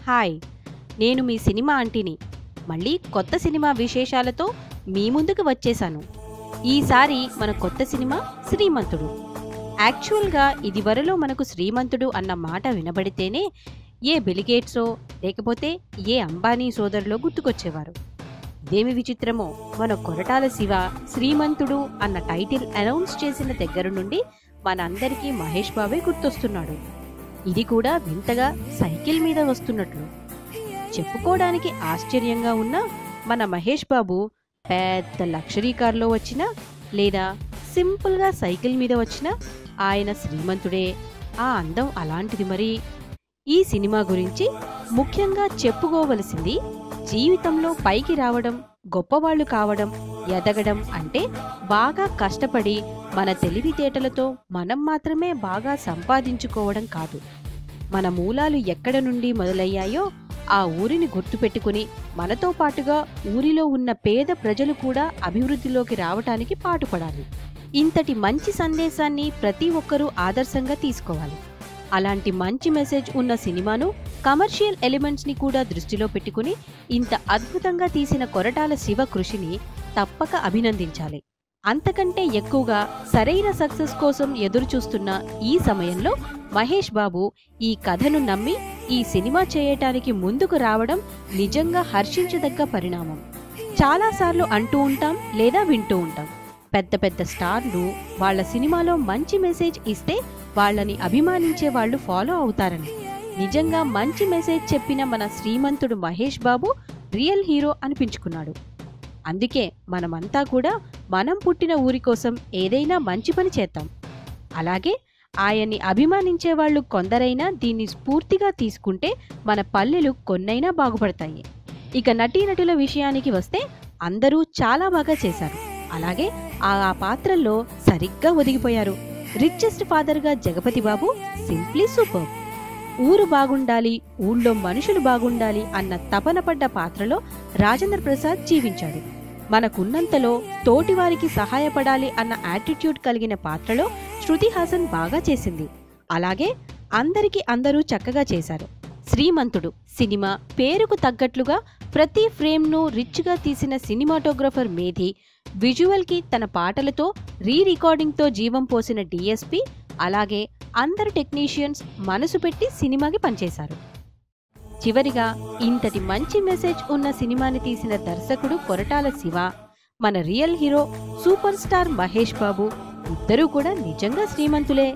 Hi, నేను మీ cinema ఆంటీని. మళ్ళీ కొత్త సినిమా విశేషాలతో మీ ముందుకు వచ్చేశాను. ఈసారి మన కొత్త సినిమా శ్రీమంతుడు. యాక్చువల్గా ఇదివరలో మనకు శ్రీమంతుడు అన్న మాట వినబడితేనే ఏ బిలిగేట్సో లేకపోతే ఏ అంబానీ సోదరులో గుర్తుకొచ్చేవారు. ఇదేమి విచిత్రమో, మన కొరటాల శివ శ్రీమంతుడు అన్న టైటిల్ అనౌన్స్ చేసిన దగ్గర నుండి మనందరికీ మహేష్ బాబే గుర్తొస్తున్నాడు. ఇది కూడా వింతగా సైకిల్ మీద వస్తున్నట్లు. చెప్పుకోవడానికి ఆశ్చర్యంగా ఉన్న మన మహేష్ బాబు పెద్ద లగ్జరీ కార్లో వచ్చినా లేదా సింపుల్గా సైకిల్ మీద వచ్చినా ఆయన శ్రీమంతుడే. ఆ అందం అలాంటిది. మరి ఈ సినిమా గురించి ముఖ్యంగా చెప్పుకోవలసింది, జీవితంలో పైకి రావడం, గొప్పవాళ్లు కావడం, ఎదగడం అంటే బాగా కష్టపడి మన తెలివితేటలతో మనం మాత్రమే బాగా సంపాదించుకోవడం కాదు. మన మూలాలు ఎక్కడ నుండి మొదలయ్యాయో ఆ ఊరిని గుర్తుపెట్టుకుని మనతో పాటుగా ఊరిలో ఉన్న పేద ప్రజలు కూడా అభివృద్ధిలోకి రావటానికి పాటుపడాలి. ఇంతటి మంచి సందేశాన్ని ప్రతి ఒక్కరూ ఆదర్శంగా తీసుకోవాలి. అలాంటి మంచి మెసేజ్ ఉన్న సినిమాను, కమర్షియల్ ఎలిమెంట్స్ని కూడా దృష్టిలో పెట్టుకుని ఇంత అద్భుతంగా తీసిన కొరటాల శివ కృషిని తప్పక అభినందించాలి. అంతకంటే ఎక్కువగా సరైన సక్సెస్ కోసం ఎదురుచూస్తున్న ఈ సమయంలో మహేష్ బాబు ఈ కథను నమ్మి ఈ సినిమా చేయటానికి ముందుకు రావడం నిజంగా హర్షించదగ్గ పరిణామం. చాలాసార్లు అంటూ ఉంటాం లేదా వింటూ ఉంటాం, పెద్ద పెద్ద స్టార్లు వాళ్ల సినిమాలో మంచి మెసేజ్ ఇస్తే వాళ్ళని అభిమానించే వాళ్ళు ఫాలో అవుతారని. నిజంగా మంచి మెసేజ్ చెప్పిన మన శ్రీమంతుడు మహేష్ బాబు రియల్ హీరో అనిపించుకున్నాడు. అందుకే మనమంతా కూడా మనం పుట్టిన ఊరి కోసం ఏదైనా మంచి పని చేద్దాం. అలాగే ఆయన్ని అభిమానించే వాళ్ళు కొందరైనా దీన్ని స్ఫూర్తిగా తీసుకుంటే మన పల్లెలు కొన్నైనా బాగుపడతాయి. ఇక నటీనటుల విషయానికి వస్తే అందరూ చాలా బాగా చేశారు. అలాగే ఆ పాత్రల్లో సరిగ్గా ఒదిగిపోయారు. రిచెస్ట్ ఫాదర్గా జగపతి బాబు సింప్లీ సూపర్. ఊరు బాగుండాలి, ఊళ్ళో మనుషులు బాగుండాలి అన్న తపన పడ్డ పాత్రలో రాజేంద్ర ప్రసాద్ జీవించాడు. మనకున్నంతలో తోటివారికి సహాయపడాలి అన్న యాటిట్యూడ్ కలిగిన పాత్రలో శృతి హాసన్ బాగా చేసింది. అలాగే అందరికీ అందరూ చక్కగా చేశారు. శ్రీమంతుడు సినిమా పేరుకు తగ్గట్లుగా ప్రతి ఫ్రేమ్ను రిచ్గా తీసిన సినిమాటోగ్రఫర్ మేధి, విజువల్కి తన పాటలతో రికార్డింగ్తో జీవం పోసిన డిఎస్పి, అలాగే అందరు టెక్నీషియన్స్ మనసు పెట్టి సినిమాకి పనిచేశారు. చివరిగా ఇంతటి మంచి మెసేజ్ ఉన్న సినిమాని తీసిన దర్శకుడు కొరటాల శివ, మన real hero super star Mahesh Babu ఇద్దరూ కూడా నిజంగా శ్రీమంతులే.